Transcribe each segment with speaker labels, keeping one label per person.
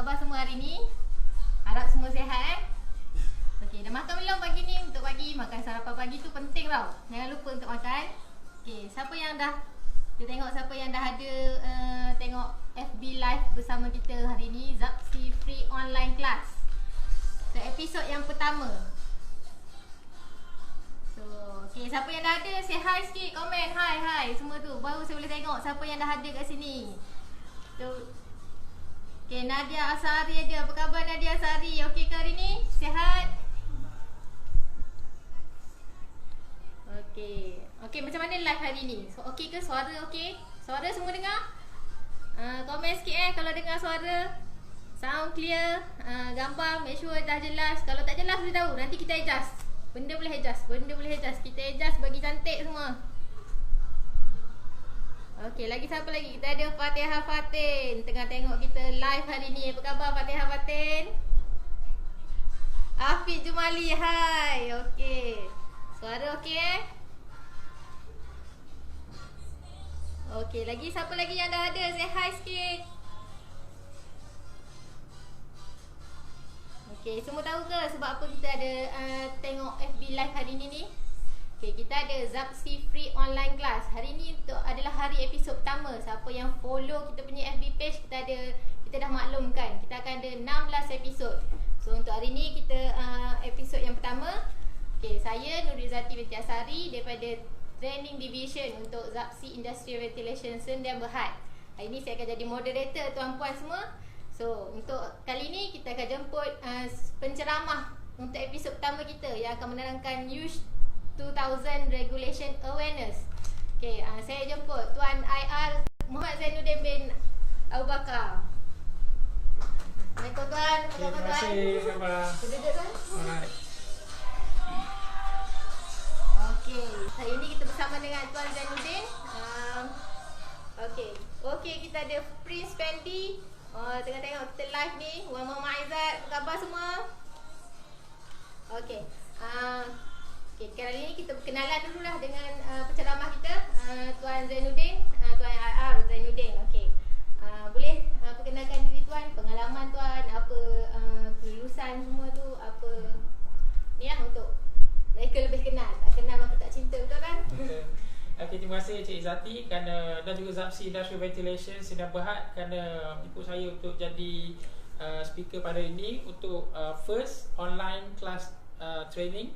Speaker 1: khabar semua hari ni? Harap semua sihat Okey, dah makan belum pagi ni? Untuk pagi, makan sarapan pagi tu penting tau. Jangan lupa untuk makan. Okey, siapa yang dah siapa yang dah ada tengok FB live bersama kita hari ni, Zapsi Free Online Class. So, episod yang pertama. So, okey, siapa yang dah ada, say hi sikit, komen hi semua tu. Baru saya boleh tengok siapa yang dah ada kat sini. So, okey, Nadia Asari ada. Apa khabar Nadia Asari? Okey ke hari ni? Sihat? Okey. Okey, macam mana live hari ni? So, okey ke? Suara okey? Suara semua dengar? Komen sikit kalau dengar suara. Sound clear. Gambar make sure dah jelas. Kalau tak jelas beritahu. Nanti kita adjust. Benda boleh adjust. Kita adjust bagi cantik semua. Okey, lagi siapa lagi? Kita ada Fatihah Fatin. Tengah tengok kita live hari ni. Apa khabar Fatihah Fatin? Afiq Jumali, hai. Okey. Suara okey Okey, lagi siapa lagi yang dah ada? Say hi sikit. Okey, semua tahu ke sebab apa kita ada tengok FB live hari ni? Okey, kita ada Zapsi Free Online Class. Hari ni adalah hari episod pertama. Siapa yang follow kita punya FB page, kita dah maklumkan kita akan ada 16 episod. So untuk hari ni kita episod yang pertama. Okey, saya Nurizati binti Asari daripada Training Division untuk Zapsi Industrial Ventilation Sdn Bhd. Hari ni saya akan jadi moderator tuan-puan semua. So, untuk kali ni kita akan jemput penceramah untuk episod pertama kita yang akan menerangkan USH 2000 Regulation Awareness. Okey, saya jemput Tuan IR Muhammad Zainuddin bin Abu Bakar. Assalamualaikum Tuan.
Speaker 2: Terima kasih Khabar.
Speaker 1: Duduk Tuan.
Speaker 2: Alright.
Speaker 1: Okey, hari ini kita bersama dengan Tuan Zainuddin. Okey, kita ada Prince Fendi. Tengah tengok kita live ni. Wan Muhammad Aizat, apa khabar semua? Okey. Kali ini kita berkenalan dululah dengan penceramah kita, Tuan Zainuddin, Tuan IR Zainuddin. Okey. Boleh perkenalkan diri Tuan, pengalaman Tuan, apa kelulusan semua tu, apa ni untuk mereka lebih kenal. Tak kenal maka tak cinta, betul kan?
Speaker 2: Betul. Okay, terima kasih Cik Izzati kerana dan juga Zapsi Industrial Ventilation Sdn Bhd kerana ikut saya untuk jadi speaker pada ini untuk first online class training.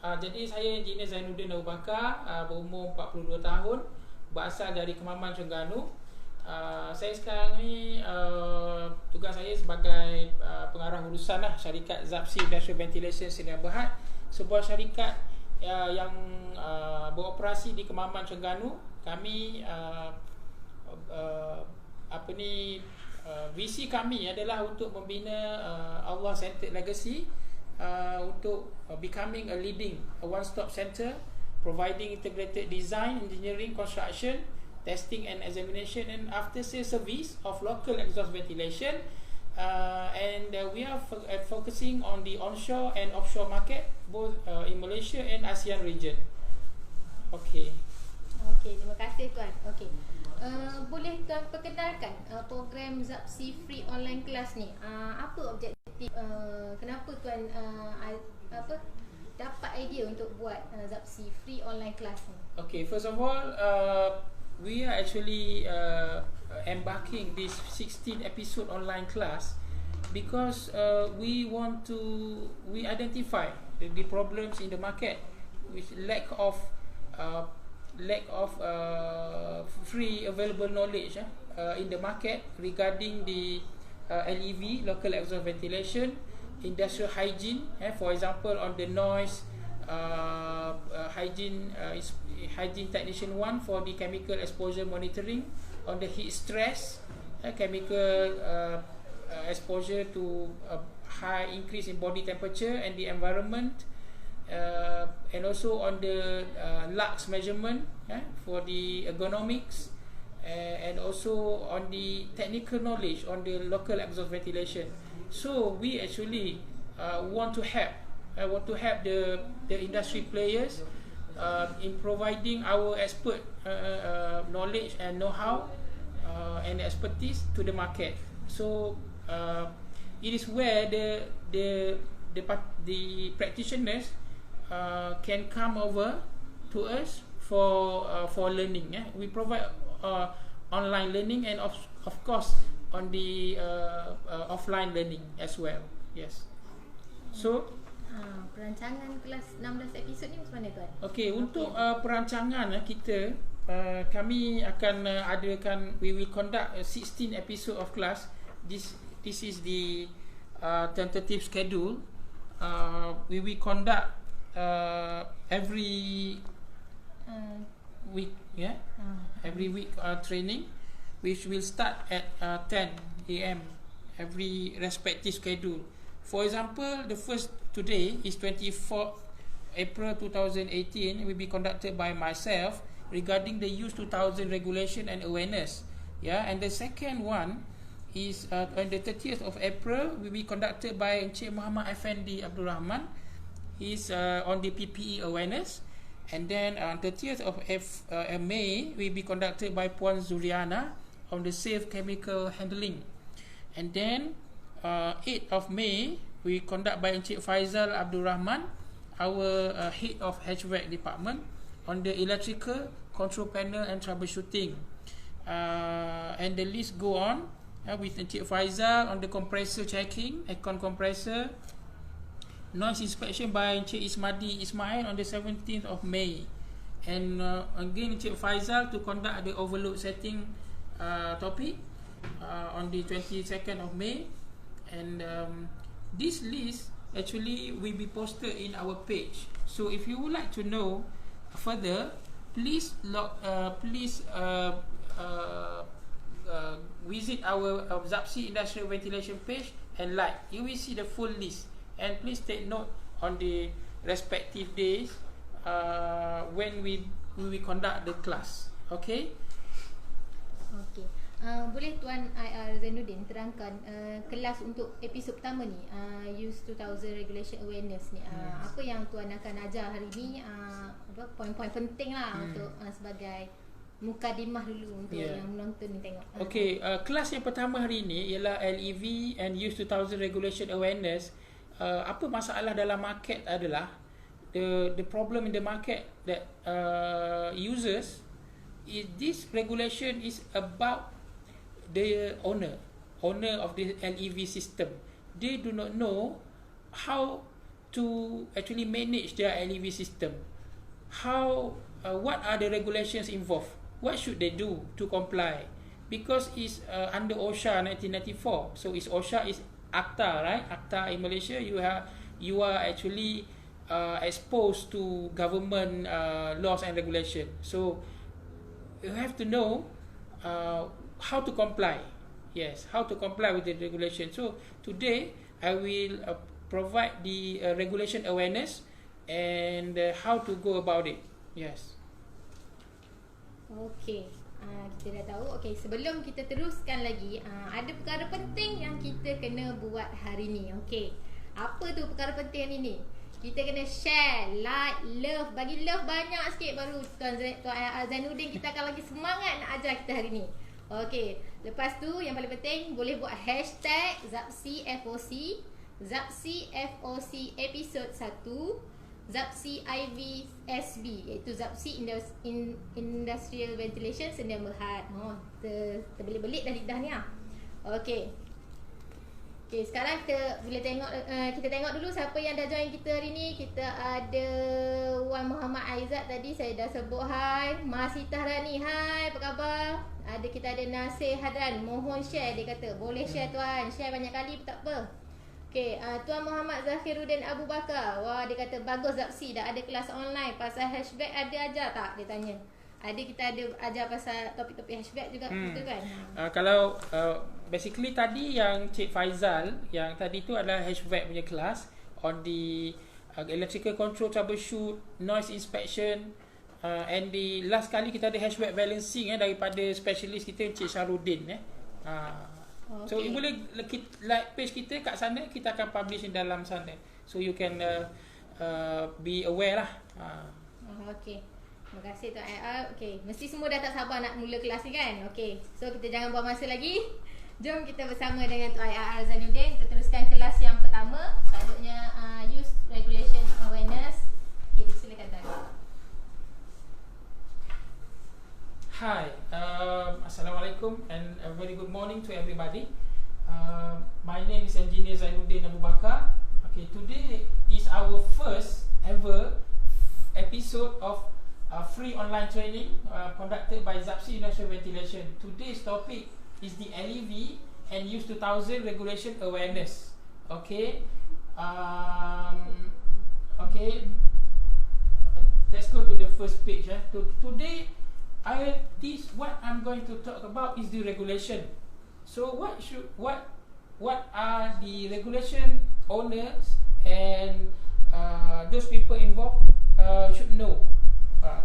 Speaker 2: Jadi saya Engineer Zainuddin Abu Bakar, berumur 42 tahun, berasal dari Kemaman, Terengganu. Saya sekarang ni tugas saya sebagai pengarah urusan syarikat Zapsi Industrial Ventilation Sdn Bhd, sebuah syarikat yang beroperasi di Kemaman, Terengganu. Kami visi kami adalah untuk membina Allah Centered Legacy, untuk becoming a leading one-stop center providing integrated design, engineering, construction, testing and examination and after-sales service of local exhaust ventilation. We are focusing on the onshore and offshore market, both in Malaysia and ASEAN region. Okey,
Speaker 1: terima kasih Tuan. Okey. Boleh Tuan perkenalkan program Zapsi Free Online Class ni? Apa objektif, kenapa Tuan dapat idea untuk buat Zapsi Free Online Class ni?
Speaker 2: Okay, first of all, we are actually embarking this 16 episode online class because we identify the problems in the market with lack of free available knowledge in the market regarding the LEV, local exhaust ventilation, industrial hygiene, for example on the noise hygiene technician 1 for the chemical exposure monitoring, on the heat stress, chemical exposure to high increase in body temperature and the environment, and also on the lux measurement for the ergonomics, and also on the technical knowledge on the local exhaust ventilation. So we actually want to help the industry players in providing our expert knowledge and know-how and expertise to the market. So it is where the practitioners can come over to us for learning. We provide online learning and of course on the offline learning as well. Yes. So
Speaker 1: perancangan kelas 16 episod ni macam mana tuan?
Speaker 2: Okey, untuk perancangan kita kami akan adakan, we will conduct 16 episode of class. This is the tentative schedule. We will conduct every week, every week training, which will start at 10 AM every respective schedule. For example, the first today is 24 April 2018 will be conducted by myself regarding the use 2000 regulation and awareness. And the second one is on the 30th of April will be conducted by Encik Muhammad Effendi Abdul Rahman. He's on the PPE awareness. And then on 30th of May will be conducted by Puan Zuriana on the safe chemical handling. And then 8th of May we conduct by Encik Faizal Abdul Rahman, our head of HVAC department, on the electrical control panel and troubleshooting. And the list go on with Encik Faizal on the compressor checking, aircon compressor, noise inspection by Encik Ismail on the 17th of May. And again Encik Faizal to conduct the overload setting topic on the 22nd of May. And this list actually will be posted in our page. So if you would like to know further, please visit our ZAPSI Industrial Ventilation page and like. You will see the full list. And please take note on the respective days when we will conduct the class. Okay?
Speaker 1: Okay. Boleh Tuan IR Zainuddin terangkan kelas untuk episod pertama ni, Use 2000 Regulation Awareness ni, apa yang Tuan akan ajar hari ni, poin-poin penting lah untuk sebagai mukadimah dulu untuk yang menonton ni tengok.
Speaker 2: Okay, kelas yang pertama hari ni ialah LEV and Use 2000 Regulation Awareness. Apa masalah dalam market adalah the problem in the market that users is this regulation is about the owner of the LEV system. They do not know how to actually manage their LEV system. What are the regulations involved? What should they do to comply? Because it's under OSHA 1994. So it's OSHA is ACTA, right? ACTA in Malaysia, you are actually exposed to government laws and regulation. So you have to know how to comply. Yes, how to comply with the regulation. So today I will provide the regulation awareness and how to go about it. Yes.
Speaker 1: Okay, kita dah tahu. Okay, sebelum kita teruskan lagi, ada perkara penting yang kita kena buat hari ni. Okay, apa tu perkara penting hari ni? Kita kena share, like, love. Bagi love banyak sikit baru Tuan Zainuddin kita akan lagi semangat nak ajar kita hari ni. Okay, lepas tu yang paling penting boleh buat hashtag ZAPSI FOC, ZAPSI FOC episod 1, ZAPSI IVSB, iaitu ZAPSI Industrial Ventilation Sedia Berhad. Terbelit-belit dah lidah ni lah. Okay, sekarang kita boleh tengok, kita tengok dulu siapa yang dah join kita hari ni. Kita ada Wan Muhammad Aizat, tadi saya dah sebut hai. Masita Rani, hai, apa khabar? Kita ada Nasir Hadran, mohon share, dia kata. Boleh share Tuan, share banyak kali pun tak apa. Okay, Tuan Muhammad Zakhiruddin Abu Bakar, wah, dia kata bagus ZAPSI dah ada kelas online. Pasal hashback ada ajar tak? Dia tanya. Kita ada ajar pasal topik-topik hashback juga, betul kan?
Speaker 2: Kalau basically tadi yang Cik Faizal, yang tadi tu adalah hashback punya kelas on the electrical control troubleshoot, noise inspection, and the last kali kita ada hashback balancing daripada specialist kita Cik Syarudin. Okay. So you boleh like page kita kat sana, kita akan publish dalam sana. So you can be aware lah.
Speaker 1: Okay. Terima kasih Tuan IR. Okay, mesti semua dah tak sabar nak mula kelas ni kan? Okay, so kita jangan buang masa lagi. Jom kita bersama dengan Tuan IR Zainuddin, kita teruskan tajuk Use Regulation Awareness. Okay, silakan Taruk.
Speaker 2: Hi, Assalamualaikum and a very good morning to everybody. My name is Engineer Zainuddin Abu Bakar. Okay, today is our first ever episode of free online training conducted by Zapsi Industrial Ventilation. Today's topic is the LEV and Use 2000 Regulation Awareness. Okay, okay. Let's go to the first page. Today, what I'm going to talk about is the regulation. So what are the regulation owners and those people involved should know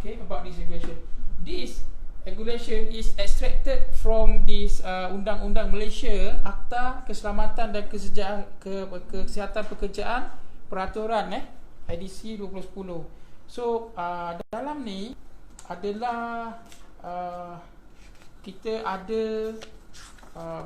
Speaker 2: about this regulation. This regulation is extracted from this Undang-Undang Malaysia Akta Keselamatan dan Kesihatan Pekerjaan Peraturan IDC 2010. So dalam ni adalah kita ada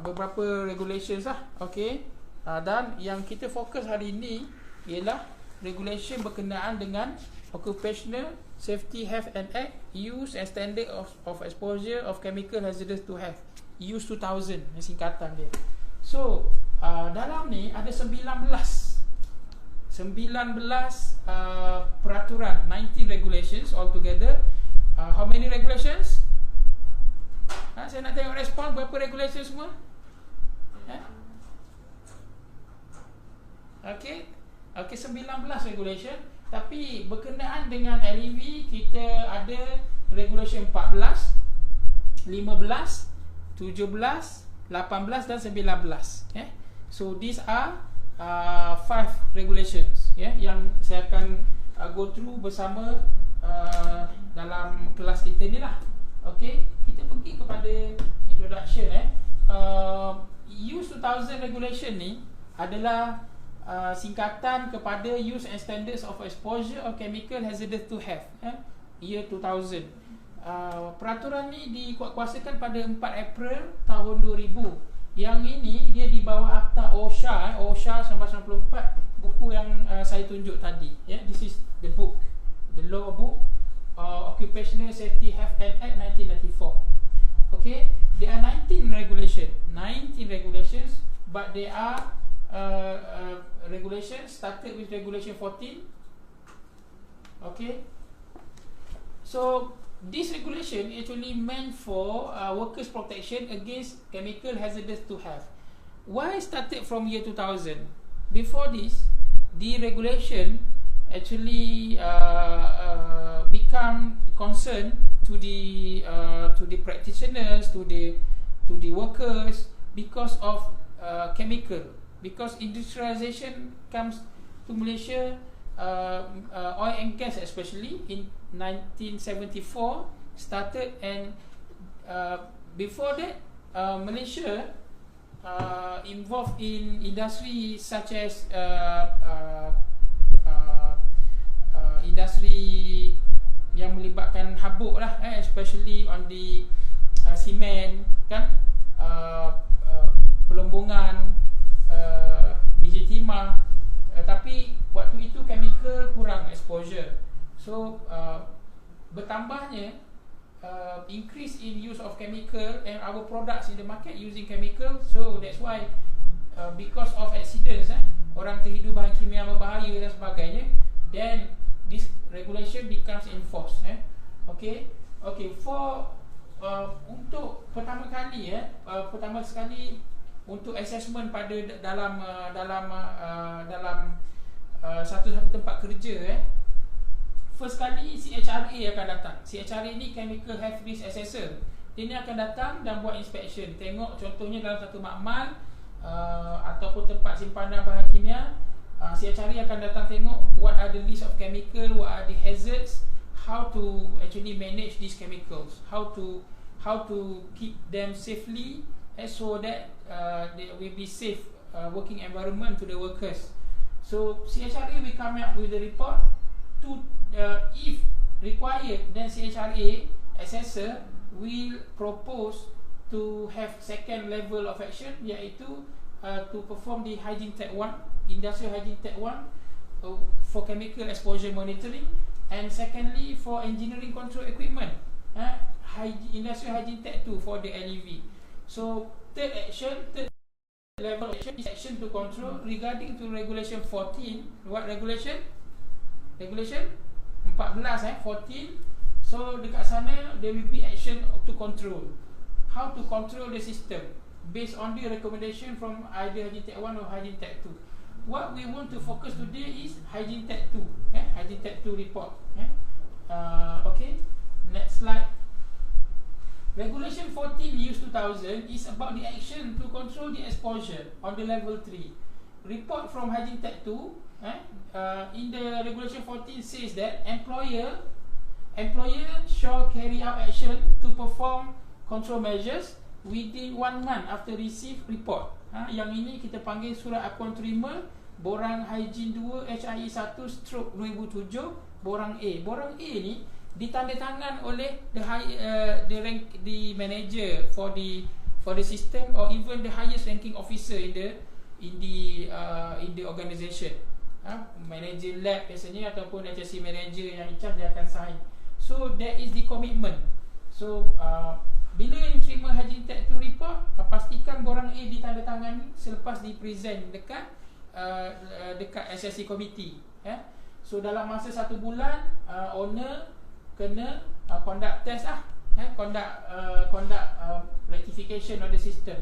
Speaker 2: beberapa regulations lah, okay. Dan yang kita fokus hari ini ialah regulation berkenaan dengan Occupational Safety Health and Act, Use and Standard of Exposure of Chemical Hazardous to Health, Use 2000 singkatan dia. So dalam ni ada 19 peraturan, 19 regulations altogether. How many regulations? Saya nak tengok respon. Berapa regulations semua? Okay, 19 regulation. Tapi berkenaan dengan LEV, kita ada regulation 14, 15, 17, 18 dan 19. So these are 5 regulations yang saya akan go through bersama dalam kelas kita ni lah. Okay, kita pergi kepada introduction. Use 2000 regulation ni adalah singkatan kepada Use and Standards of Exposure of Chemical Hazardous to Health, year 2000. Peraturan ni dikuatkuasakan pada 4 April tahun 2000. Yang ini dia di bawah Akta OSHA, OSHA 1994, buku yang saya tunjuk tadi. This is the book, the law book, Occupational Safety Health and Act 1994. Okay, there are 19 regulations, but there are regulations started with regulation 14. Okay, so this regulation actually meant for workers' protection against chemical hazardous to health. Why started from year 2000? Before this, the regulation actually become concerned to the practitioners, to the workers, because of chemical. Because industrialization comes to Malaysia, oil and gas especially in 1974 started, and before that Malaysia involved in industry such as industri yang melibatkan habuk lah, especially on the cement kan, pelombongan, biji timah, tapi waktu itu chemical kurang exposure. So bertambahnya increase in use of chemical and our products in the market using chemical. So that's why because of accidents, orang terhidu bahan kimia berbahaya dan sebagainya, then this regulation becomes enforced. Okay, for untuk pertama sekali untuk assessment pada dalam satu tempat kerja, first kali CHRA akan datang. CHRA ni Chemical Health Risk Assessor. Dia ni akan datang dan buat inspection, tengok contohnya dalam satu makmal ataupun tempat simpanan bahan kimia. CHRA akan datang tengok what are the list of chemical, what are the hazards, how to actually manage these chemicals, how to keep them safely, so that there will be safe working environment to the workers. So CHRA will come up with the report to if required, then CHRA assessor will propose to have second level of action, iaitu to perform the hygiene tech 1 Industrial Hygiene Tech 1 for chemical exposure monitoring, and secondly for engineering control equipment, Industrial Hygiene Tech 2 for the LEV. So third level action is action to control regarding to regulation 14. What regulation? Regulation 14, 14. So dekat sana there will be action to control. How to control the system based on the recommendation from either Hygiene Tech 1 or Hygiene Tech 2. What we want to focus today is Hygiene Tech 2, Hygiene Tech 2 report. Okay, next slide. Regulation 14 use 2000 is about the action to control the exposure on the level 3. Report from Hygiene Tech 2 in the regulation 14 says that employer shall carry out action to perform control measures within 1 month after receive report. Yang ini kita panggil surat akuan terima borang Hygiene 2 HIE 1/2007 borang A. Borang A ni ditandatangan oleh the manager for the system or even the highest ranking officer in the organisation. Manager lab biasanya ataupun HSC manager yang in charge dia akan sign. So that is the commitment. So bila you terima Hygiene Tech 2 report, pastikan borang A ditandatangani selepas di present dekat SSC committee. So dalam masa 1 bulan owner kena conduct test conduct rectification of the system.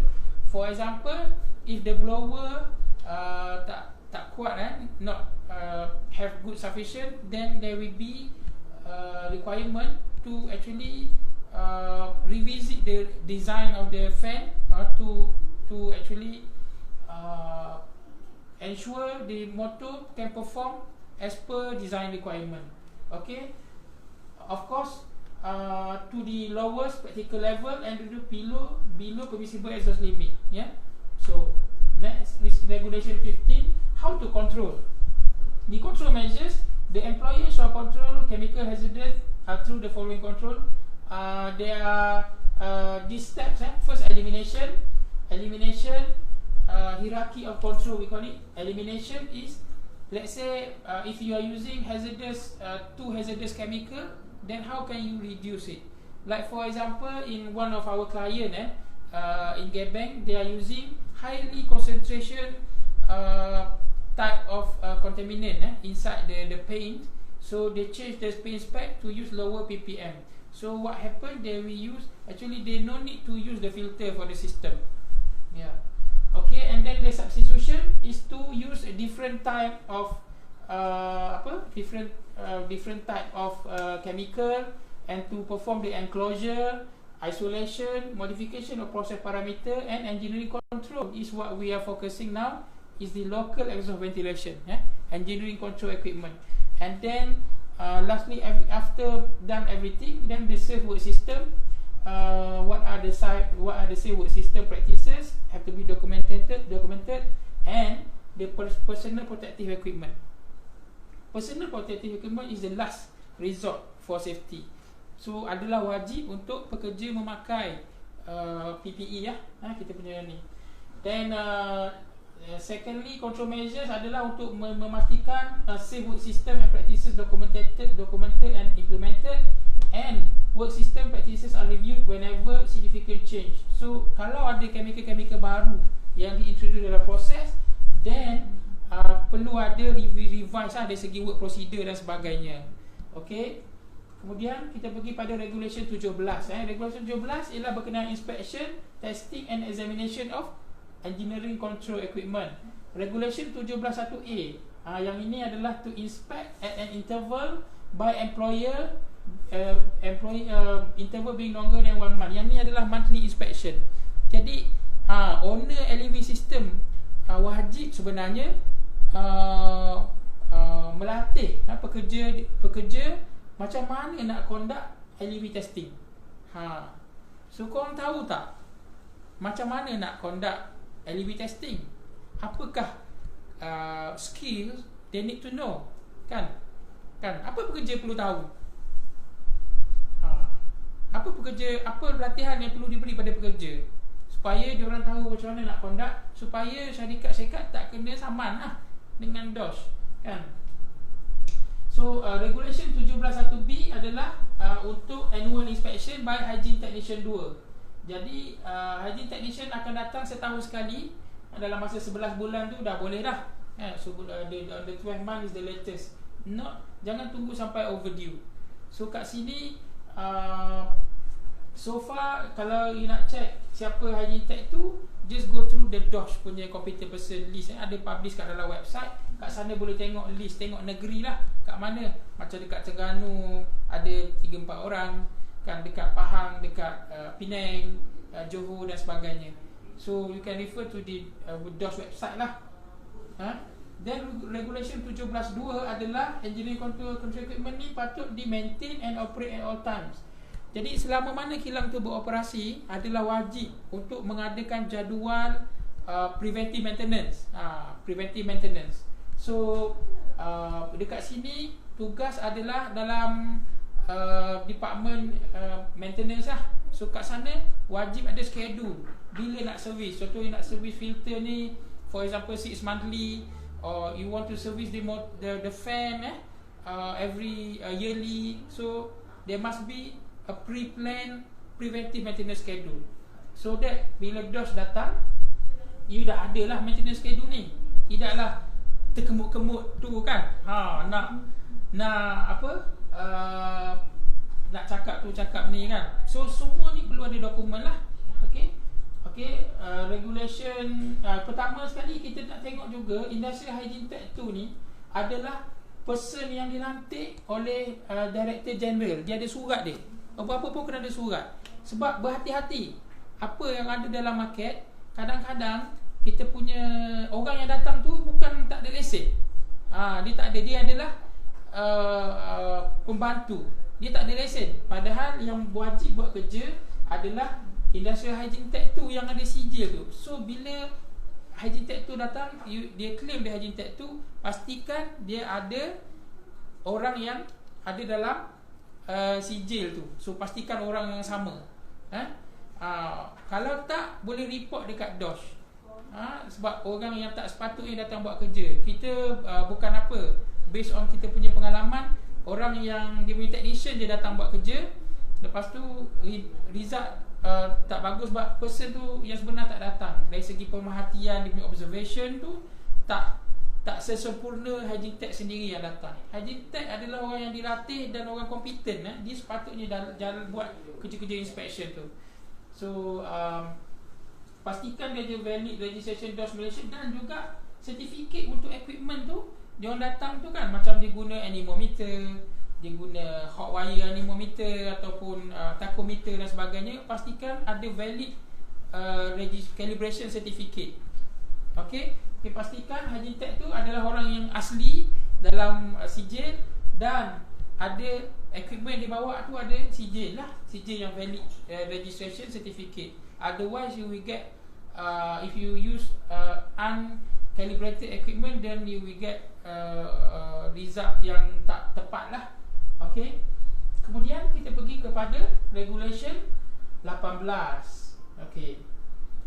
Speaker 2: For example, if the blower tak kuat not have good sufficient, then there will be requirement to actually revisit the design of the fan to actually ensure the motor can perform as per design requirement. Okay. Of course, to the lowest practical level and below permissible exhaust limit. So next regulation 15, how to control. The control measures, the employer shall control chemical hazardous through the following control. There are these steps. First, elimination, hierarchy of control we call it. Elimination is, let's say if you are using two hazardous chemical, then how can you reduce it? Like for example, in one of our client in Gebeng, they are using highly concentration type of contaminant inside the paint. So they change the paint spec to use lower ppm. So what happened? They no need to use the filter for the system. Okay, and then the substitution is to use a different type of different type of chemical, and to perform the enclosure, isolation, modification of process parameter, and engineering control is what we are focusing now, is the local exhaust ventilation, engineering control equipment. And then lastly, after done everything, then the safe work system, what are the safe work system practices have to be documented, and the personal protective equipment. Personal protective equipment is the last resort for safety. So adalah wajib untuk pekerja memakai PPE kita punya ni. Then secondly, control measures adalah untuk memastikan safe work system and practices documented and implemented, and work system practices are reviewed whenever significant change. So kalau ada chemical baru yang diintroduce dalam proses, then perlu ada revise dari segi work procedure dan sebagainya. Okay. Kemudian kita pergi pada regulation 17. Regulation 17 ialah berkenaan inspection, testing and examination of engineering control equipment. Regulation 17(1)A, yang ini adalah to inspect at an interval by employer, interval being longer than 1 month. Yang ini adalah monthly inspection. Jadi owner LEV system wajib sebenarnya melatih pekerja macam mana nak conduct LEV testing. So korang tahu tak macam mana nak conduct LEV testing? Apakah skills they need to know? Kan? Apa pekerja perlu tahu? Apa pelatihan yang perlu diberi pada pekerja supaya diorang tahu macam mana nak conduct, supaya syarikat tak kena saman dengan DOS, kan. So regulation 17.1b adalah untuk annual inspection by hygiene technician 2. Jadi hygiene technician akan datang setahun sekali, dalam masa 11 bulan tu dah boleh dah. So the 12 month is the latest. Jangan tunggu sampai overdue. So kat sini so far kalau you nak check siapa hygiene tech tu, just go through the DOS punya competent person list. Ada publish kat dalam website. Kat sana boleh tengok list, tengok negeri lah kat mana. Macam dekat Terengganu ada 3-4 orang, kan, dekat Pahang, dekat Penang, Johor dan sebagainya. So you can refer to the DOS website lah. Then regulation 17.2 adalah engineering control equipment ni patut di maintain and operate at all times. Jadi selama mana kilang tu beroperasi adalah wajib untuk mengadakan jadual preventive maintenance. Preventive maintenance. So dekat sini tugas adalah dalam department maintenance lah. So kat sana wajib ada schedule bila nak service. Contohnya nak service filter ni, for example 6 monthly, or you want to service the fan every yearly. So there must be a pre-planned preventive maintenance schedule, so that bila DOS datang, you dah ada lah maintenance schedule ni. Tidaklah terkemut-kemut tu kan, nak apa, nak cakap tu cakap ni kan. So semua ni perlu ada dokumen lah. Okay, regulation pertama sekali kita nak tengok juga Industrial Hygiene Tech 2 ni adalah person yang dilantik oleh Director General. Dia ada surat dia. Apa-apa pun kena ada surat. Sebab berhati-hati, apa yang ada dalam market, kadang-kadang kita punya orang yang datang tu bukan tak ada lesen. Dia tak ada, dia adalah pembantu. Dia tak ada lesen. Padahal yang wajib buat kerja adalah Industrial Hygiene Tech 2 yang ada sijil tu. So bila Hygiene Tech 2 datang, dia claim dia Hygiene Tech 2, pastikan dia ada orang yang ada dalam sijil tu. So pastikan orang yang sama. Kalau tak, boleh report dekat DOS. Sebab orang yang tak sepatutnya datang buat kerja. Kita bukan apa, based on kita punya pengalaman, orang yang dia punya technician dia datang buat kerja, lepas tu result tak bagus sebab person tu yang sebenar tak datang. Dari segi pemerhatian, dia punya observation tu tak sesempurna hygiene tech sendiri yang datang. Hygiene tech adalah orang yang dilatih dan orang kompeten. Dia sepatutnya jalan buat kerja-kerja inspection tu. So pastikan dia ada valid registration DOS Malaysia, dan juga sertifikat untuk equipment tu. Dia orang datang tu kan, macam dia guna anemometer, dia guna hot wire anemometer ataupun tachometer dan sebagainya, pastikan ada valid calibration certificate. Okay, pastikan Hygiene Tech tu adalah orang yang asli dalam sijil, dan ada equipment di bawah tu ada sijil lah, sijil yang valid registration certificate. Otherwise you will get if you use uncalibrated equipment, then you will get result yang tak tepat lah. Okay. Kemudian kita pergi kepada Regulation 18. Okay.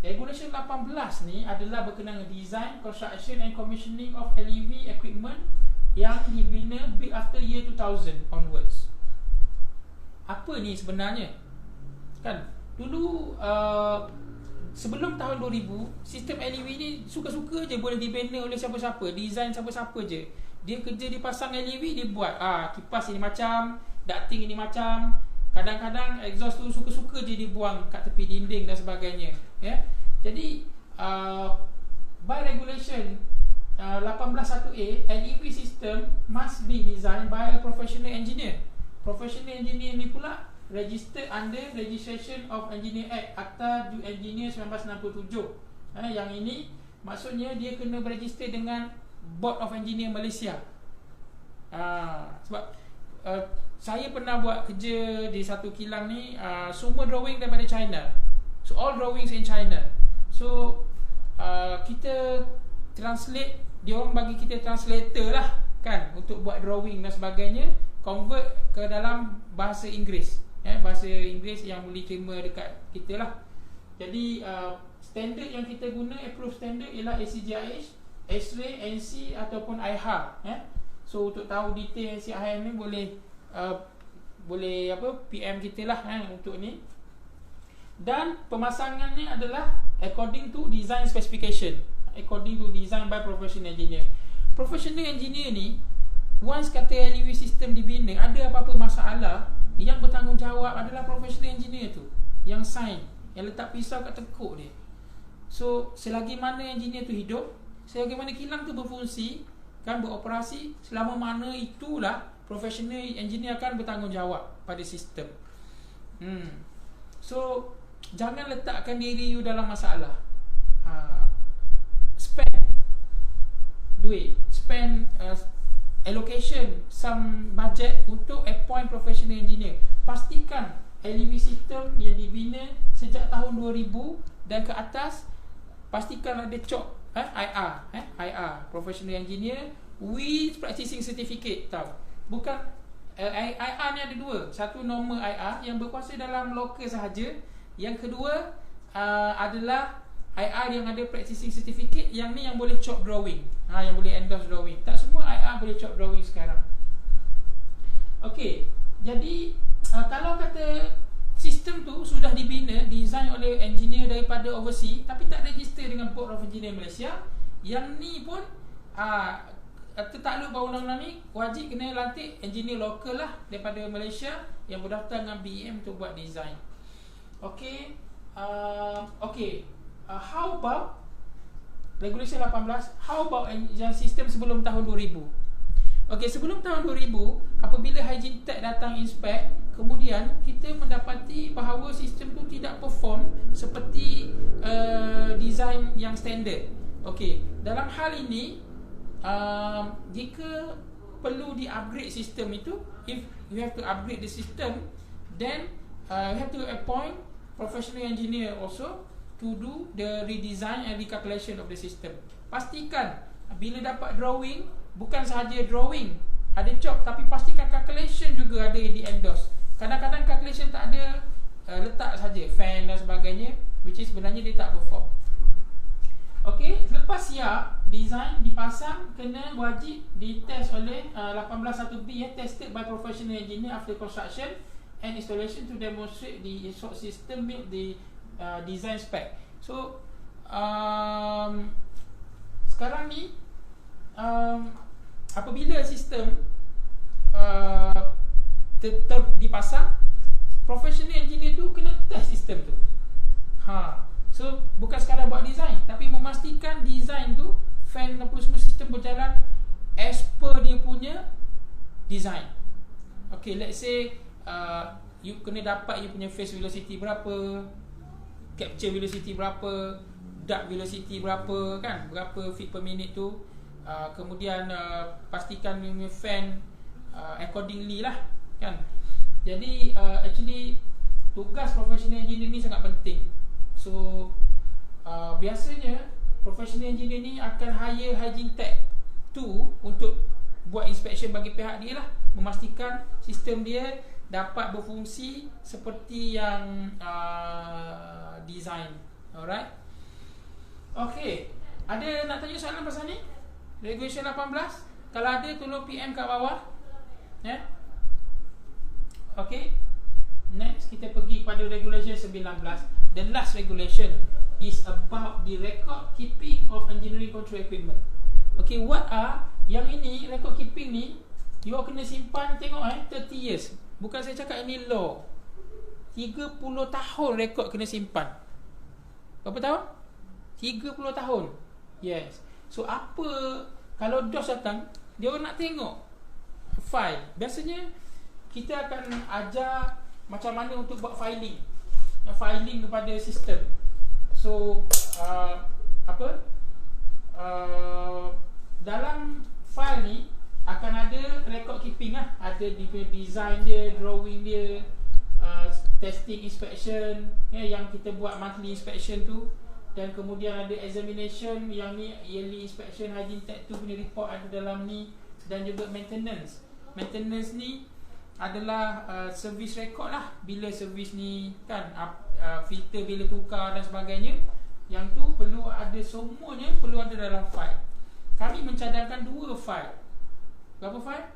Speaker 2: Regulation 18 ni adalah berkenaan dengan design, construction and commissioning of LEV equipment yang dibina built after year 2000 onwards. Apa ni sebenarnya? Kan, dulu sebelum tahun 2000, sistem LEV ni suka-suka je boleh dibina oleh siapa-siapa, design siapa-siapa je. Dia kerja, dia pasang LED, dia buat kipas ini macam, ducting ini macam. Kadang-kadang exhaust tu suka-suka je dibuang kat tepi dinding dan sebagainya. Jadi by regulation 18.1a, LED system must be designed by a professional engineer. Professional engineer ni pula registered under Registration of Engineer Act, Akta Engineer 1967. Yang ini maksudnya dia kena beregister dengan Board of Engineer Malaysia. Sebab saya pernah buat kerja di satu kilang ni, semua drawing daripada China. So all drawings in China. So kita translate, dia orang bagi kita translator lah kan, untuk buat drawing dan sebagainya, convert ke dalam bahasa Inggeris, bahasa Inggeris yang boleh terima dekat kita lah. Jadi standard yang kita guna, approved standard, ialah ACGIH X-ray, NC ataupun IHAR. So untuk tahu detail NC IHAR ni boleh PM kita lah untuk ni. Dan pemasangan ni adalah according to design specification, according to design by professional engineer. Professional engineer ni once kata LEV system dibina, ada apa-apa masalah, yang bertanggungjawab adalah professional engineer tu, yang sign, yang letak pisau kat tekuk dia. So selagi mana engineer tu hidup, selagi mana kilang tu berfungsi, kan, beroperasi, selama mana itulah professional engineer akan bertanggungjawab pada sistem. So jangan letakkan diri you dalam masalah. Spend duit, spend allocation some budget untuk appoint professional engineer. Pastikan LEV system yang dibina sejak tahun 2000 dan ke atas, pastikan ada COP IR professional engineer with practicing certificate. Tahu, bukan IR ni ada dua. Satu normal IR yang berkuasa dalam lokal sahaja. Yang kedua adalah IR yang ada practicing certificate. Yang ni yang boleh chop drawing, yang boleh endorse drawing. Tak semua IR boleh chop drawing sekarang. Okey, jadi kalau kata sistem tu sudah dibina, design oleh engineer daripada overseas, tapi tak register dengan Board of Engineer Malaysia, yang ni pun tertakluk bawah undang-undang ni, wajib kena lantik engineer lokal lah daripada Malaysia yang berdaftar dengan BEM untuk buat design. Okey, how about Regulation 18? How about yang sistem sebelum tahun 2000? Okey, sebelum tahun 2000, apabila Hygiene Tech datang inspect, kemudian kita mendapati bahawa sistem tu tidak perform seperti design yang standard. Okey, dalam hal ini, jika perlu di-upgrade sistem itu, if you have to upgrade the system, then you have to appoint professional engineer also to do the redesign and recalculation of the system. Pastikan bila dapat drawing, bukan sahaja drawing ada chop, tapi pastikan calculation juga ada di endorse. Kadang-kadang calculation tak ada, letak saja fan dan sebagainya, which is sebenarnya dia tak perform. Okey, selepas siap design dipasang, kena wajib ditest oleh 181B, tested by professional engineer after construction and installation to demonstrate the system meet the design spec. So sekarang ni apabila sistem dipasang, professional engineer tu kena test sistem tu. So bukan sekadar buat design, tapi memastikan design tu, fan apa semua sistem berjalan as per dia punya design. Okay, let's say you kena dapat you punya phase velocity berapa, capture velocity berapa, duct velocity berapa, kan, berapa feet per minute tu. Kemudian pastikan you punya fan accordingly lah, kan. Jadi actually tugas professional engineer ni sangat penting. So biasanya professional engineer ni akan hire Hygiene Tech tu untuk buat inspection bagi pihak dia lah, memastikan sistem dia dapat berfungsi seperti yang design. Alright. Okay, ada nak tanya soalan pasal ni? Regulation 18? Kalau ada, tolong PM kat bawah. Okay, next kita pergi pada Regulation 19. The last regulation is about the record keeping of engineering control equipment. Okay, what are yang ini, record keeping ni, you kena simpan, tengok 30 years. Bukan saya cakap ini law. 30 tahun rekod kena simpan. Berapa tahun? 30 tahun. Yes. So apa kalau DOS datang, dia orang nak tengok file. Biasanya kita akan ajar macam mana untuk buat filing kepada sistem. So dalam file ni akan ada record keeping lah. Ada design dia, drawing dia, testing, inspection, yang kita buat monthly inspection tu. Dan kemudian ada examination, yang ni yearly inspection, Hygiene Tech tu punya report ada dalam ni. Dan juga maintenance. Maintenance ni adalah service record lah. Bila service ni, kan, filter bila tukar dan sebagainya. Yang tu perlu ada, semuanya perlu ada dalam file. mencadangkan 2 file. Berapa file?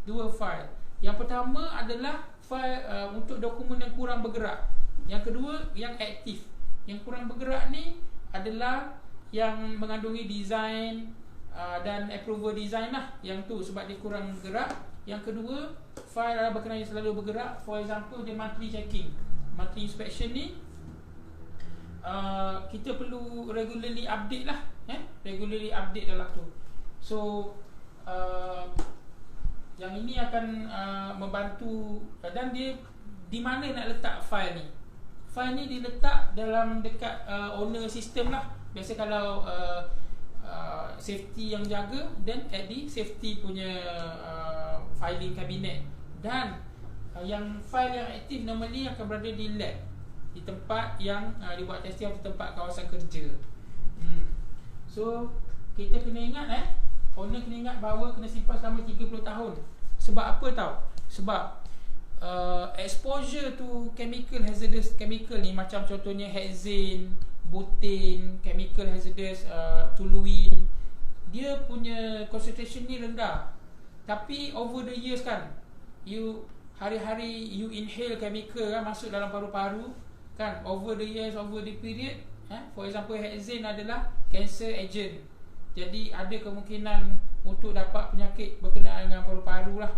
Speaker 2: 2 file. Yang pertama adalah file untuk dokumen yang kurang bergerak. Yang kedua yang aktif. Yang kurang bergerak ni adalah yang mengandungi design dan approval design lah. Yang tu sebab dia kurang bergerak. Yang kedua, file adalah berkenaan yang selalu bergerak. For example, dia monthly checking, monthly inspection ni kita perlu regularly update lah, regularly update dalam tu. So yang ini akan membantu. Dan dia di mana nak letak file ni? File ni diletak dalam dekat owner system lah. Biasa kalau safety yang jaga, then at the safety punya filing cabinet. Dan yang file yang aktif normally akan berada di lab, di tempat yang dibuat testing atau tempat kawasan kerja. So kita kena ingat owner kena ingat bahawa kena simpan selama 30 tahun. Sebab apa tau? Sebab exposure to chemical hazardous chemical ni, macam contohnya hexane, butane, chemical hazardous toluene, dia punya concentration ni rendah. Tapi over the years kan, you hari-hari you inhale chemical kan, masuk dalam paru-paru kan, over the years, over the period, for example hexane adalah cancer agent. Jadi ada kemungkinan untuk dapat penyakit berkenaan dengan paru-paru lah.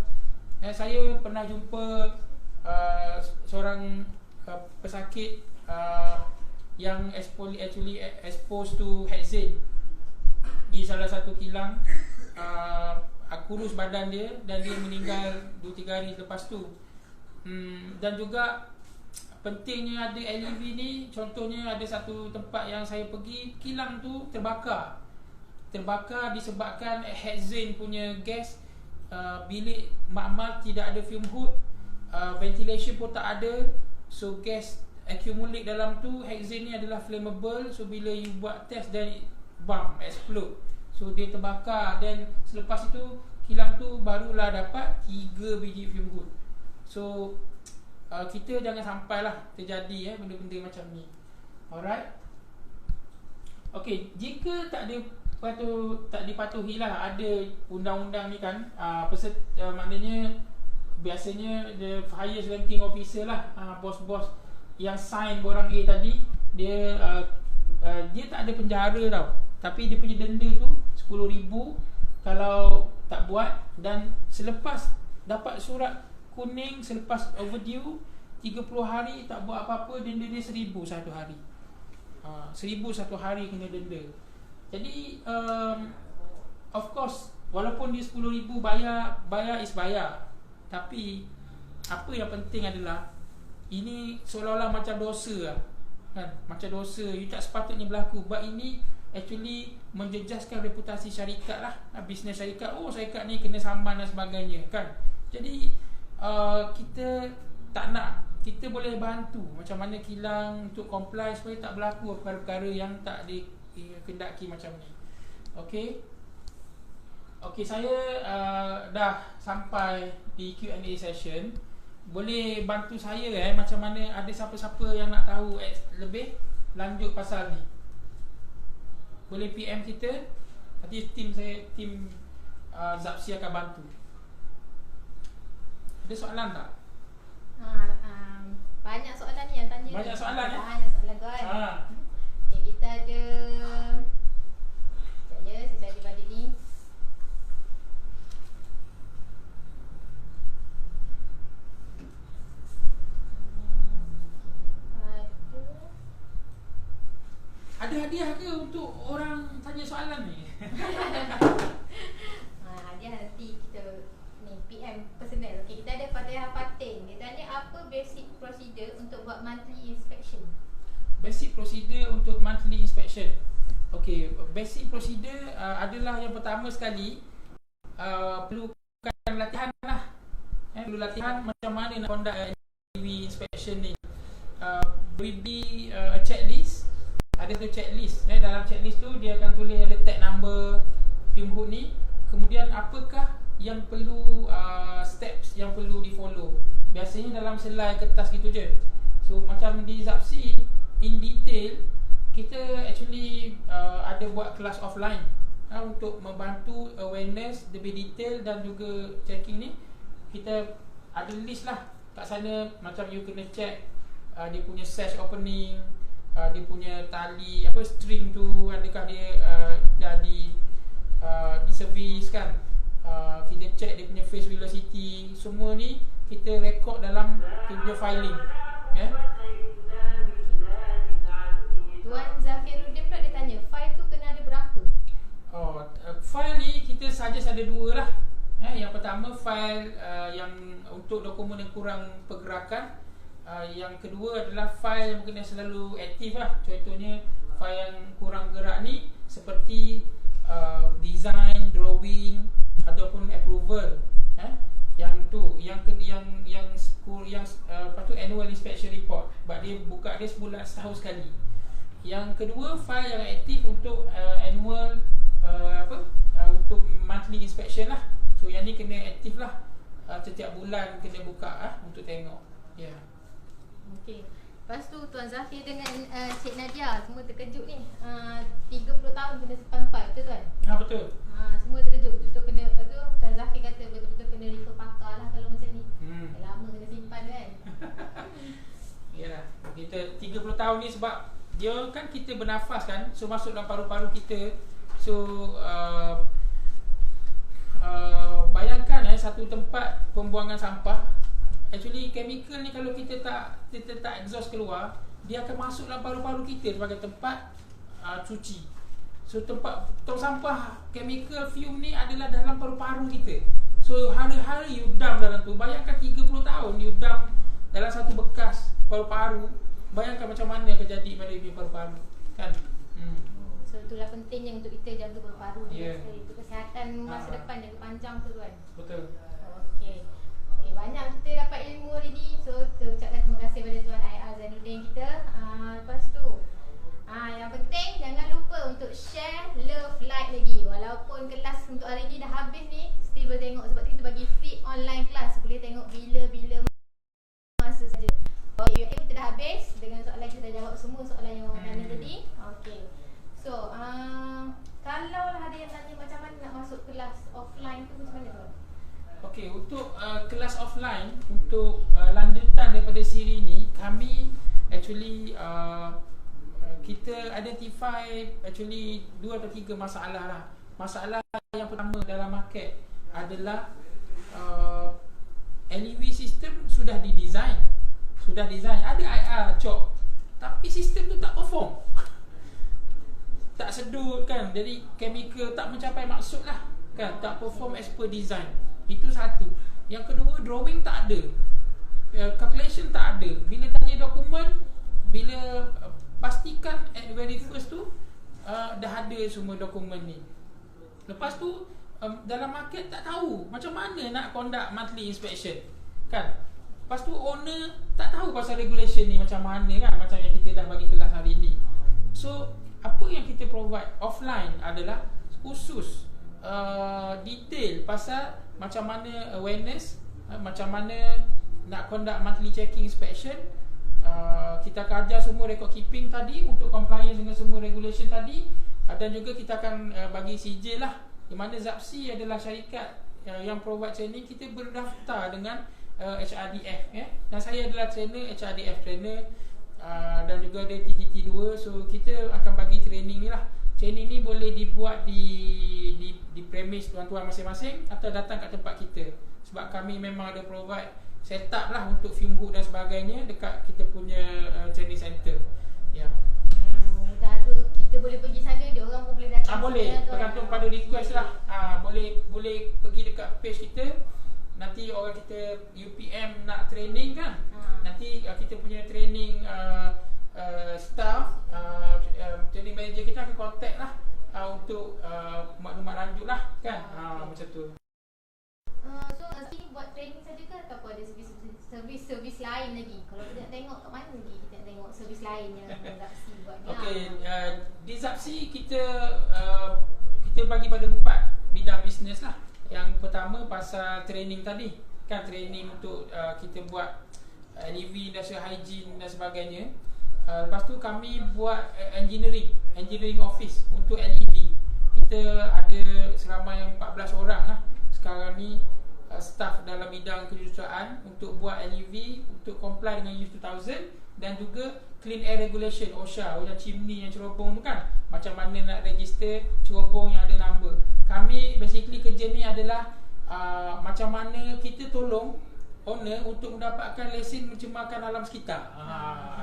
Speaker 2: Saya pernah jumpa seorang pesakit yang actually exposed to hexane di salah satu kilang. Kurus badan dia dan dia meninggal 2-3 hari lepas tu. Dan juga pentingnya ada LEV ni. Contohnya ada satu tempat yang saya pergi, kilang tu terbakar disebabkan hexane punya gas. Bilik makmal tidak ada fume hood, ventilation pun tak ada. So gas accumulate dalam tu. Hexane ni adalah flammable. So bila you buat test, then bam, explode. So dia terbakar. Dan selepas itu kilang tu barulah dapat 3 biji fume hood. So kita jangan sampailah terjadi benda-benda macam ni. Alright. Okay, jika tak dipatuhilah ada undang-undang ni kan, maknanya biasanya the highest ranking officer lah, bos-bos yang sign borang A tadi, dia tak ada penjara tau, tapi dia punya denda tu 10,000 kalau tak buat. Dan selepas dapat surat kuning, selepas overdue 30 hari tak buat apa-apa, denda dia 1,000 satu hari. 1,000 satu hari kena denda. Jadi of course, walaupun dia 10,000 bayar is bayar, tapi apa yang penting adalah ini seolah-olah macam dosa lah, kan? Macam dosa, you tak sepatutnya berlaku. But ini actually menjejaskan reputasi syarikat lah, bisnes syarikat. Oh, syarikat ni kena saman dan sebagainya kan. Jadi kita tak nak. Kita boleh bantu macam mana kilang untuk comply supaya tak berlaku perkara-perkara yang tak dikendaki macam ni. Okay, saya dah sampai di Q&A session. Boleh bantu saya macam mana, ada siapa-siapa yang nak tahu lebih lanjut pasal ni, boleh PM kita. Nanti tim Zapsi akan bantu. Ada soalan tak?
Speaker 1: Banyak soalan ni yang tanya.
Speaker 2: Banyak soalan
Speaker 1: Banyak soalan kan. Okay, kita ada. Saya cari balik ni.
Speaker 2: Ada hadiah ke untuk orang tanya soalan ni?
Speaker 1: Hadiah nanti kita ni PM personal. Okay, kita ada Fatihah Fatin. Dia tanya apa basic procedure untuk buat monthly inspection.
Speaker 2: Basic procedure untuk monthly inspection. Okay, basic procedure adalah yang pertama sekali perlukan latihan lah. Perlu latihan macam mana nak conduct LEV inspection ni. Beri a checklist. Ada tu checklist. Dalam checklist tu dia akan tulis ada tag number fume hood ni. Kemudian apakah yang perlu steps yang perlu di follow. Biasanya dalam selai kertas gitu je. So macam di Zapsi in detail kita actually ada buat kelas offline. untuk membantu awareness lebih detail dan juga checking ni. Kita ada list lah kat sana, macam you kena check dia punya sash opening, dia punya tali string tu adakah dia dah di service kan. Kita check dia punya face velocity. Semua ni kita record dalam kita punya filing, ya.
Speaker 1: Tuan Zafiruddin pula dia tanya, file tu kena ada berapa?
Speaker 2: File ni kita saja ada dua lah. Yang pertama file yang untuk dokumen yang kurang pergerakan. Yang kedua adalah file yang mungkin selalu aktif lah. Contohnya file yang kurang gerak ni seperti design, drawing ataupun approval. Yang tu lepas tu annual inspection report. Sebab dia buka dia sebulan setahun sekali. Yang kedua file yang aktif untuk annual untuk monthly inspection lah. So yang ni kena aktif lah. Setiap bulan kena buka untuk tengok. Ya. Yeah.
Speaker 1: Okey. Lepas tu Tuan Zafir dengan Cik Nadia semua terkejut ni. 30 tahun kena simpan file, betul Tuan?
Speaker 2: Betul.
Speaker 1: Semua terkejut. Betul-betul kena, lepas tu Tuan Zafir kata betul-betul kena refer pakar lah kalau macam ni. Lama kena simpan kan.
Speaker 2: Yalah. Kita 30 tahun ni sebab dia kan kita bernafas kan. So masuk dalam paru-paru kita. So bayangkan satu tempat pembuangan sampah. Actually chemical ni kalau kita tak exhaust keluar, dia akan masuk dalam paru-paru kita sebagai tempat cuci. So tempat tong sampah chemical fume ni adalah dalam paru-paru kita. So hari-hari you dump dalam tu. Bayangkan 30 tahun you dump dalam satu bekas paru-paru. Bayangkan macam mana akan jadi pada ibu paru-paru kan.
Speaker 1: So itulah pentingnya untuk kita jaga paru-paru. Itu kesihatan masa depan jaga panjang tu kan.
Speaker 2: Betul.
Speaker 1: Okey. Banyak kita dapat ilmu hari ni. So kita ucapkan terima kasih kepada Tuan IR Zainuddin kita. Lepas tu yang penting jangan lupa untuk share, love, like lagi. Walaupun kelas untuk hari ni dah habis ni, still boleh tengok. Sebab tu kita bagi free online class. Boleh tengok bila-bila masa saja. Okay, kita dah habis. Dengan soalan kita dah jawab semua soalan yang orang tanya tadi. Okay. So kalau ada yang tanya macam mana nak masuk kelas offline tu macam mana tuan?
Speaker 2: Okey, untuk kelas offline, untuk lanjutan daripada siri ni, kami actually kita identify actually 2 atau 3 masalah lah. Masalah yang pertama dalam market adalah LEV system sudah didesign, ada IR cok, tapi sistem tu tak perform, tak sedut kan. Jadi chemical tak mencapai maksud lah kan, tak perform as per design. Itu satu. Yang kedua, drawing tak ada, calculation tak ada. Bila tanya dokumen, bila pastikan at the very first tu dah ada semua dokumen ni. Lepas tu dalam market tak tahu macam mana nak conduct monthly inspection kan. Lepas tu owner tak tahu pasal regulation ni macam mana kan, macam yang kita dah bagi kelas hari ni. So apa yang kita provide offline adalah khusus detail pasal macam mana awareness, macam mana nak conduct monthly checking inspection. Kita akan ajar semua record keeping tadi untuk compliance dengan semua regulation tadi. Dan juga kita akan bagi sijil lah, di mana ZAPSI adalah syarikat yang provide training. Kita berdaftar dengan HRDF dan saya adalah trainer, HRDF trainer, dan juga ada TTT2. So kita akan bagi training ni lah. Training ni boleh dibuat di premise tuan-tuan masing-masing atau datang kat tempat kita. Sebab kami memang ada provide setup lah untuk film hook dan sebagainya dekat kita punya training center. Ya.
Speaker 1: Dah tu kita boleh pergi sana, dia orang pun boleh datang.
Speaker 2: Boleh, tergantung pada request lah. Boleh pergi dekat page kita. Nanti orang kita UPM nak training kan. Nanti kita punya training staff, training manager kita akan contact lah untuk maklumat lanjut lah kan. Macam tu.
Speaker 1: So ini buat training saja ke ataupun ada servis lain lagi? Kalau kita nak tengok kat mana lagi kita nak tengok servis lain yang ZAPSI buat ni?
Speaker 2: Okey, di ZAPSI kita bagi pada 4 bidang bisnes lah. Yang pertama pasal training tadi kan, training untuk kita buat LEV, industrial hygiene dan sebagainya. Lepas tu kami buat engineering office untuk LEV. kita ada seramai 14 orang lah sekarang ni, staff dalam bidang kejuruteraan untuk buat LEV untuk comply dengan USE 2000 dan juga Clean Air Regulation OSHA chimney yang cerobong tu kan, macam mana nak register cerobong yang ada number. Kami basically kerja ni adalah macam mana kita tolong owner untuk mendapatkan lesen mencemarkan alam sekitar.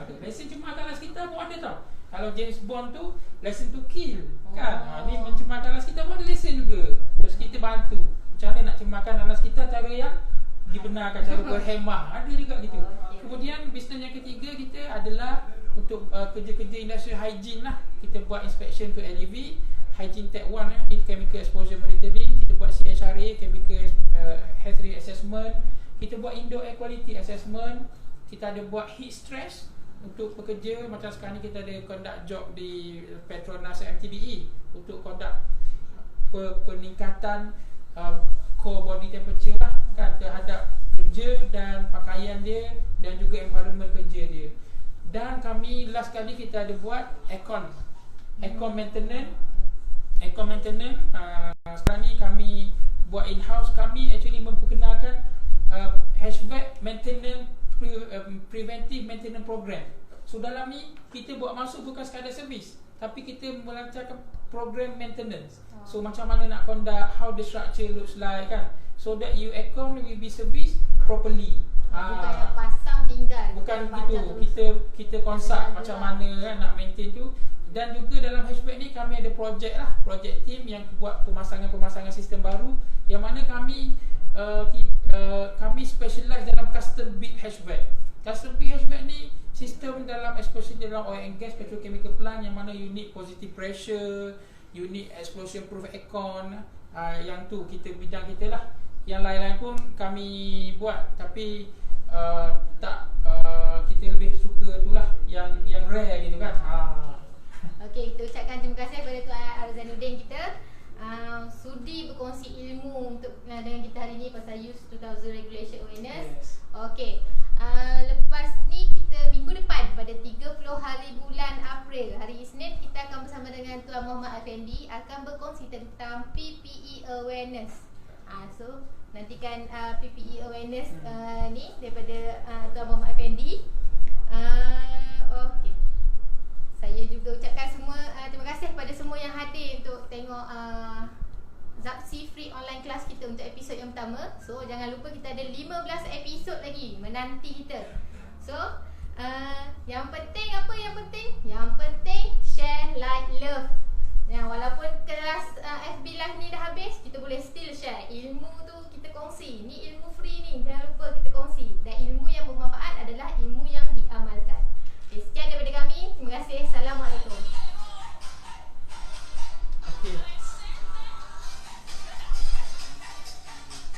Speaker 2: Ada lesen mencemarkan alam sekitar pun ada tau. Kalau James Bond tu lesen to kill kan. Ni mencemarkan alam sekitar pun ada lesen juga. Terus kita bantu macam mana nak cemarkan alam sekitar cara yang dibenarkan, cara berhemah. Ada juga gitu. Kemudian bisnes yang ketiga kita adalah untuk kerja-kerja industri hygiene lah. Kita buat inspection to LEV, hygiene tech 1 chemical exposure monitoring, kita buat CHRA chemical health risk assessment, kita buat indoor air quality assessment, kita ada buat heat stress untuk pekerja. Macam sekarang ni kita ada conduct job di Petronas MTBE untuk conduct peningkatan core body temperature lah kan, terhadap kerja dan pakaian dia dan juga environment kerja dia. Dan kami last kali kita ada buat aircon maintenance. Sekarang ni kami buat in-house. Kami actually memperkenalkan HVAC maintenance preventive maintenance program. So dalam ni kita buat masuk bukan sekadar servis, tapi kita melancarkan program maintenance. So macam mana nak conduct, how the structure looks like kan, so that you aircon will be serviced properly.
Speaker 1: Bukan yang pasang tinggal,
Speaker 2: bukan gitu. Kita konsult macam mana kan nak maintain tu. Dan juga dalam HVAC ni kami ada projek lah, projek team yang buat pemasangan sistem baru, yang mana kami specialize dalam custom build HVAC. Custom build HVAC ni sistem dalam, especially dalam oil and gas petrochemical plant, yang mana you need positive pressure, you need explosion proof aircon. Yang tu kita bidang kita lah. Yang lain-lain pun kami buat, tapi kita lebih suka tu lah yang rare gitu kan.
Speaker 1: Okey, kita ucapkan terima kasih kepada Tuan Arzainuddin kita sudi berkongsi ilmu untuk dengan kita hari ni pasal USE 2000 Regulation Awareness.
Speaker 2: Yes.
Speaker 1: Okey, lepas ni kita minggu depan pada 30 hari bulan April, hari Isnin, kita akan bersama dengan Tuan Muhammad Effendi akan berkongsi tentang PPE Awareness. So nantikan PPE Awareness ni daripada Tuan Muhammad Effendi. Okey, saya juga ucapkan semua terima kasih kepada semua yang hadir untuk tengok Zapsi Free Online Class kita untuk episod yang pertama. So jangan lupa kita ada 15 episod lagi menanti kita. So yang penting apa yang penting? Yang penting share, like, love. Walaupun kelas FB Live ni dah habis, kita boleh still share. Ilmu tu kita kongsi. Ni ilmu free ni, jangan lupa kita kongsi. Dan ilmu yang bermanfaat adalah ilmu yang diamalkan. Okay, sekian daripada kami.